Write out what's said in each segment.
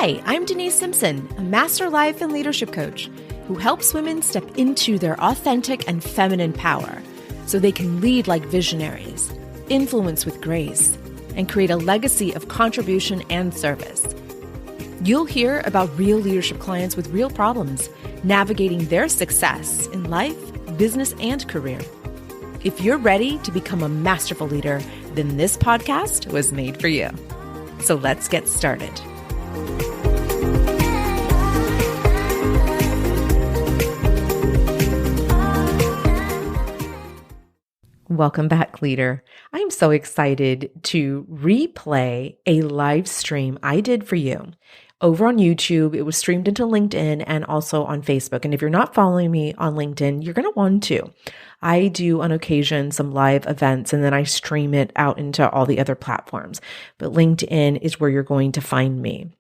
Hi, I'm Denise Simpson, a master life and leadership coach who helps women step into their authentic and feminine power so they can lead like visionaries, influence with grace, and create a legacy of contribution and service. You'll hear about real leadership clients with real problems, navigating their success in life, business, and career. If you're ready to become a masterful leader, then this podcast was made for you. So let's get started. Welcome back, leader. I'm so excited to replay a live stream I did for you over on YouTube. It was streamed into LinkedIn and also on Facebook. And if you're not following me on LinkedIn, you're going to want to. I do on occasion some live events and then I stream it out into all the other platforms. But LinkedIn is where you're going to find me.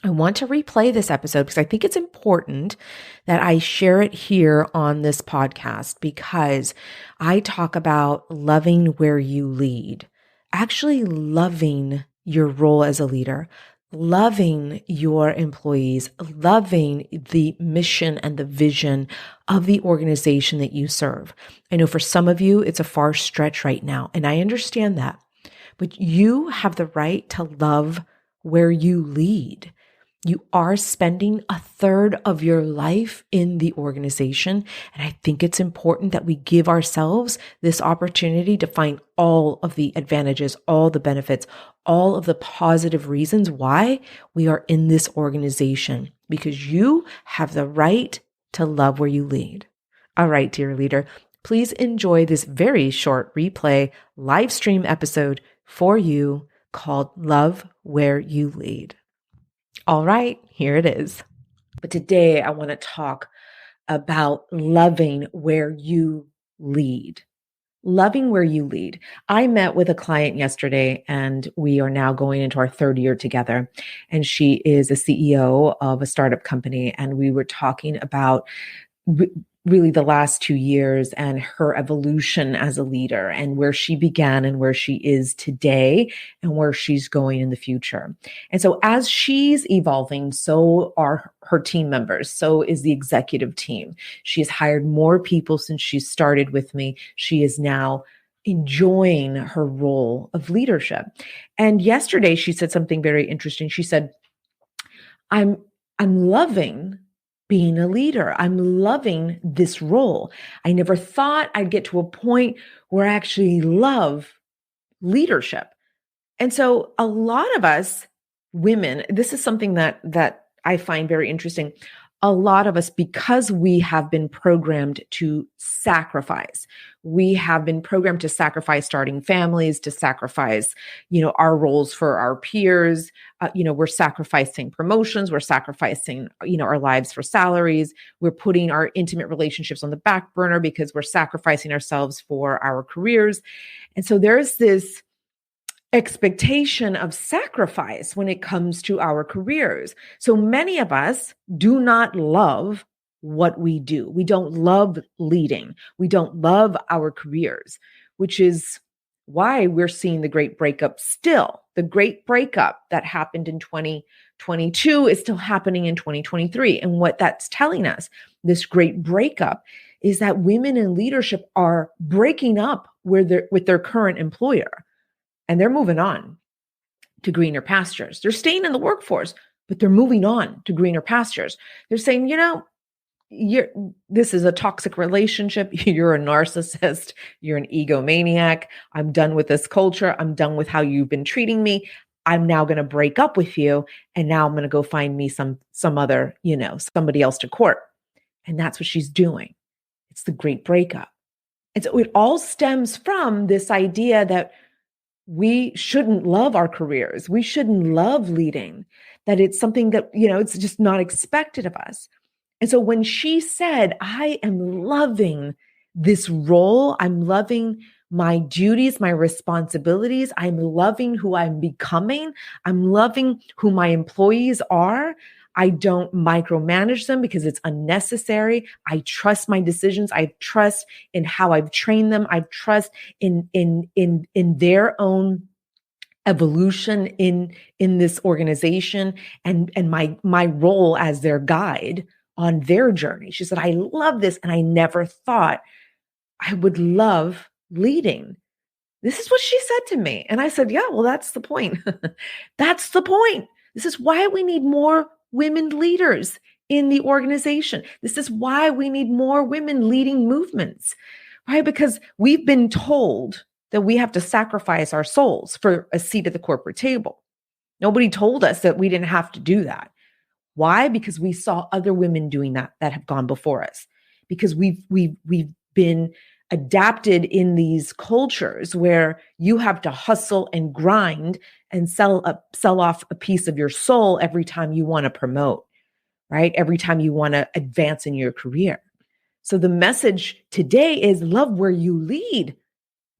I want to replay this episode because I think it's important that I share it here on this podcast because I talk about loving where you lead, actually loving your role as a leader, loving your employees, loving the mission and the vision of the organization that you serve. I know for some of you, it's a far stretch right now, and I understand that, but you have the right to love where you lead. You are spending a third of your life in the organization. And I think it's important that we give ourselves this opportunity to find all of the advantages, all the benefits, all of the positive reasons why we are in this organization, because you have the right to love where you lead. All right, dear leader, please enjoy this very short replay live stream episode for you called Love Where You Lead. All right, here it is. But today I want to talk about loving where you lead. Loving where you lead. I met with a client yesterday and we are now going into our third year together. And she is a CEO of a startup company. And we were talking about really the last 2 years and her evolution as a leader and where she began and where she is today and where she's going in the future. And so as she's evolving, so are her team members. So is the executive team. She has hired more people since she started with me. She is now enjoying her role of leadership. And yesterday she said something very interesting. She said, I'm loving being a leader. I'm loving this role. I never thought I'd get to a point where I actually love leadership. And so a lot of us women, this is something that I find very interesting. A lot of us, because we have been programmed to sacrifice, we have been programmed to sacrifice starting families, to sacrifice, our roles for our peers. We're sacrificing promotions. We're sacrificing, our lives for salaries. We're putting our intimate relationships on the back burner because we're sacrificing ourselves for our careers. And so there's this expectation of sacrifice when it comes to our careers. So many of us do not love what we do. We don't love leading. We don't love our careers, which is why we're seeing the great breakup still. The great breakup that happened in 2022 is still happening in 2023. And what that's telling us, this great breakup, is that women in leadership are breaking up with their current employer. And they're moving on to greener pastures. They're staying in the workforce, but they're moving on to greener pastures. They're saying, this is a toxic relationship. You're a narcissist. You're an egomaniac. I'm done with this culture. I'm done with how you've been treating me. I'm now going to break up with you. And now I'm going to go find me some other, somebody else to court. And that's what she's doing. It's the great breakup. And so it all stems from this idea that we shouldn't love our careers. We shouldn't love leading, that it's something that, it's just not expected of us. And so when she said, I am loving this role, I'm loving my duties, my responsibilities, I'm loving who I'm becoming, I'm loving who my employees are, I don't micromanage them because it's unnecessary. I trust my decisions. I trust in how I've trained them. I trust in their own evolution in this organization and my role as their guide on their journey. She said, I love this. And I never thought I would love leading. This is what she said to me. And I said, yeah, well, that's the point. That's the point. This is why we need more women leaders in the organization. This is why we need more women leading movements, right? Because we've been told that we have to sacrifice our souls for a seat at the corporate table. Nobody told us that we didn't have to do that. Why? Because we saw other women doing that have gone before us. Because we've been adapted in these cultures where you have to hustle and grind and sell off a piece of your soul every time you want to promote, right? Every time you want to advance in your career. So the message today is love where you lead.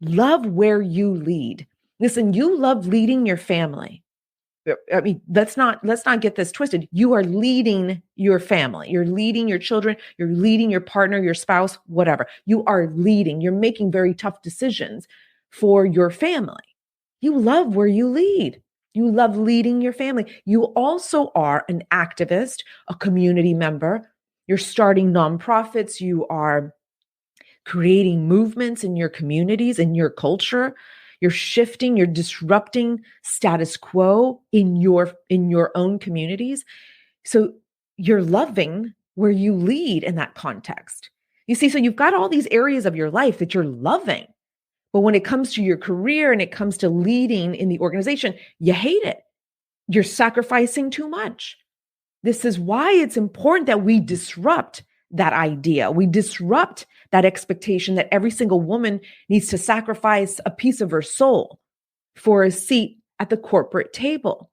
Love where you lead. Listen, you love leading your family. I mean, let's not get this twisted. You are leading your family. You're leading your children. You're leading your partner, your spouse, whatever. You are leading. You're making very tough decisions for your family. You love where you lead. You love leading your family. You also are an activist, a community member. You're starting nonprofits. You are creating movements in your communities, in your culture. You're shifting, you're disrupting status quo in your own communities. So you're loving where you lead in that context. You see, so you've got all these areas of your life that you're loving. But when it comes to your career and it comes to leading in the organization, you hate it. You're sacrificing too much. This is why it's important that we disrupt that idea. We disrupt that expectation that every single woman needs to sacrifice a piece of her soul for a seat at the corporate table.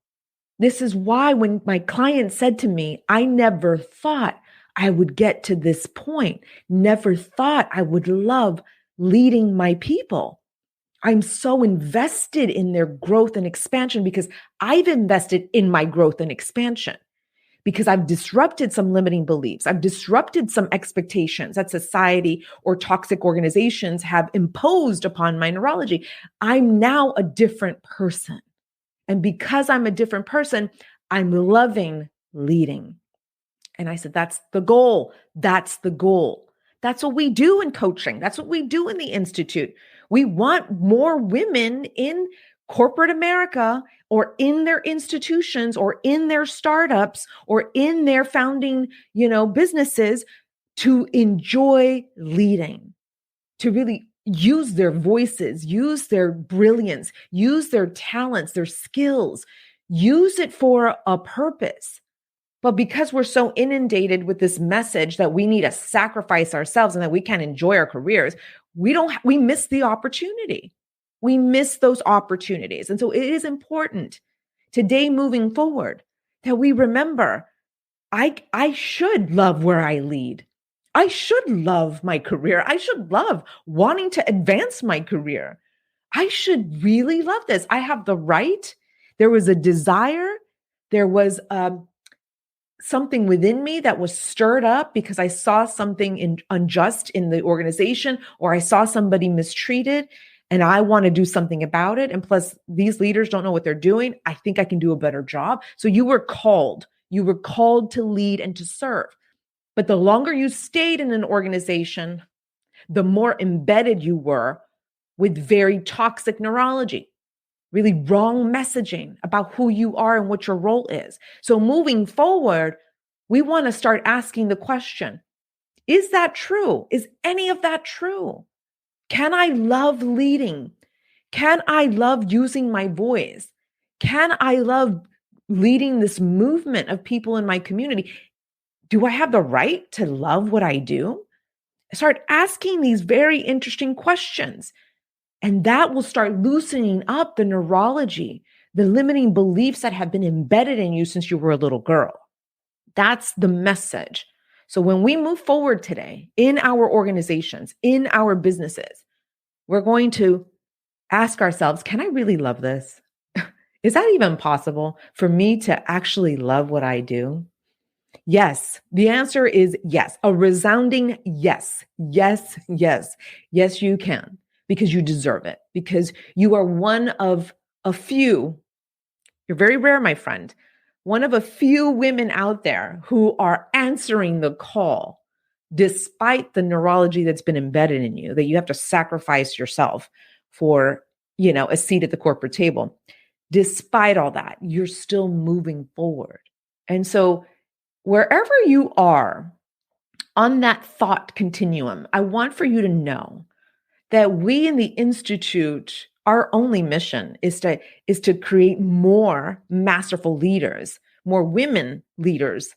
This is why when my client said to me, I never thought I would get to this point, never thought I would love leading my people. I'm so invested in their growth and expansion because I've invested in my growth and expansion. Because I've disrupted some limiting beliefs. I've disrupted some expectations that society or toxic organizations have imposed upon my neurology. I'm now a different person. And because I'm a different person, I'm loving leading. And I said, that's the goal. That's the goal. That's what we do in coaching. That's what we do in the Institute. We want more women in corporate America or in their institutions or in their startups or in their founding, businesses to enjoy leading, to really use their voices, use their brilliance, use their talents, their skills, use it for a purpose. But because we're so inundated with this message that we need to sacrifice ourselves and that we can't enjoy our careers, we miss the opportunity. We miss those opportunities. And so it is important today moving forward that we remember I should love where I lead. I should love my career. I should love wanting to advance my career. I should really love this. I have the right. There was a desire. There was something within me that was stirred up because I saw something unjust in the organization, or I saw somebody mistreated and I want to do something about it. And plus, these leaders don't know what they're doing. I think I can do a better job. So you were called. You were called to lead and to serve. But the longer you stayed in an organization, the more embedded you were with very toxic neurology, really wrong messaging about who you are and what your role is. So moving forward, we want to start asking the question, is that true? Is any of that true? Can I love leading? Can I love using my voice? Can I love leading this movement of people in my community? Do I have the right to love what I do? Start asking these very interesting questions. And that will start loosening up the neurology, the limiting beliefs that have been embedded in you since you were a little girl. That's the message. So when we move forward today in our organizations, in our businesses, we're going to ask ourselves, can I really love this? Is that even possible for me to actually love what I do? Yes. The answer is yes. A resounding yes. Yes, yes. Yes, you can, because you deserve it, because you are one of a few, you're very rare, my friend, one of a few women out there who are answering the call despite the neurology that's been embedded in you, that you have to sacrifice yourself for, a seat at the corporate table. Despite all that, you're still moving forward. And so wherever you are on that thought continuum, I want for you to know that we in the Institute, our only mission is to create more masterful leaders, more women leaders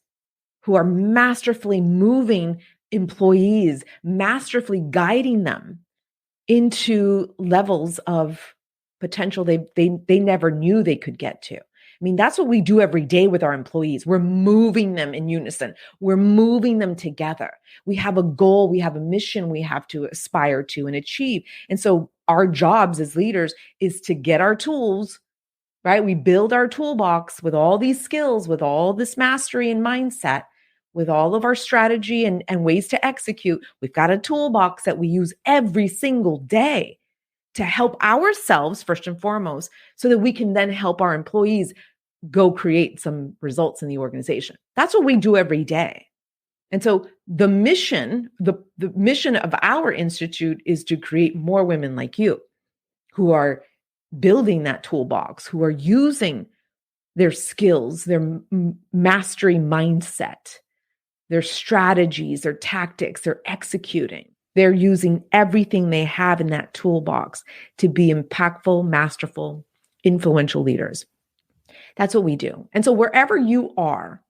who are masterfully moving employees, masterfully guiding them into levels of potential they never knew they could get to. I mean, that's what we do every day with our employees. We're moving them in unison. We're moving them together. We have a goal, we have a mission we have to aspire to and achieve. And so our jobs as leaders is to get our tools, right? We build our toolbox with all these skills, with all this mastery and mindset, with all of our strategy and ways to execute. We've got a toolbox that we use every single day to help ourselves first and foremost, so that we can then help our employees go create some results in the organization. That's what we do every day. And so the mission of our institute is to create more women like you who are building that toolbox, who are using their skills, their mastery mindset, their strategies, their tactics, they're executing. They're using everything they have in that toolbox to be impactful, masterful, influential leaders. That's what we do. And so wherever you are,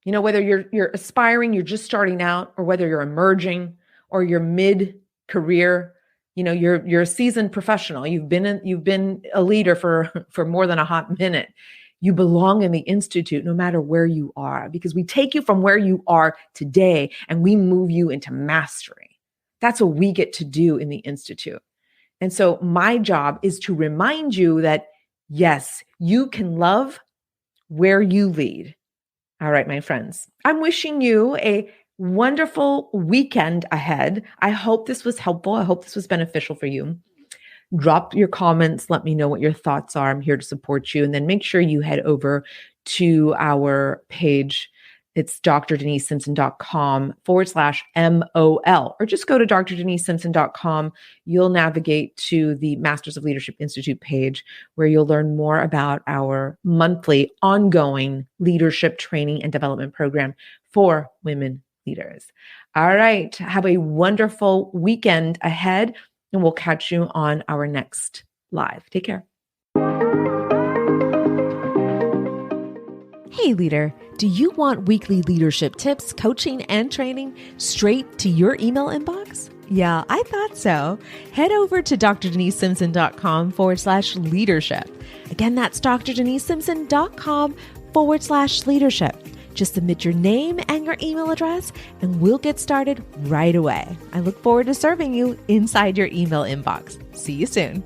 whether you're aspiring, you're just starting out, or whether you're emerging or you're mid-career, you're a seasoned professional. You've been a leader for more than a hot minute. You belong in the Institute no matter where you are, because we take you from where you are today and we move you into mastery. That's what we get to do in the Institute. And so my job is to remind you that, yes, you can love where you lead. All right, my friends, I'm wishing you a wonderful weekend ahead. I hope this was helpful. I hope this was beneficial for you. Drop your comments. Let me know what your thoughts are. I'm here to support you. And then make sure you head over to our page. It's drdenisesimpson.com/MOL, or just go to drdenisesimpson.com. You'll navigate to the Masters of Leadership Institute page, where you'll learn more about our monthly ongoing leadership training and development program for women leaders. All right. Have a wonderful weekend ahead, and we'll catch you on our next live. Take care. Hey, leader, do you want weekly leadership tips, coaching, and training straight to your email inbox? Yeah, I thought so. Head over to drdenisesimpson.com/leadership. Again, that's drdenisesimpson.com/leadership. Just submit your name and your email address, and we'll get started right away. I look forward to serving you inside your email inbox. See you soon.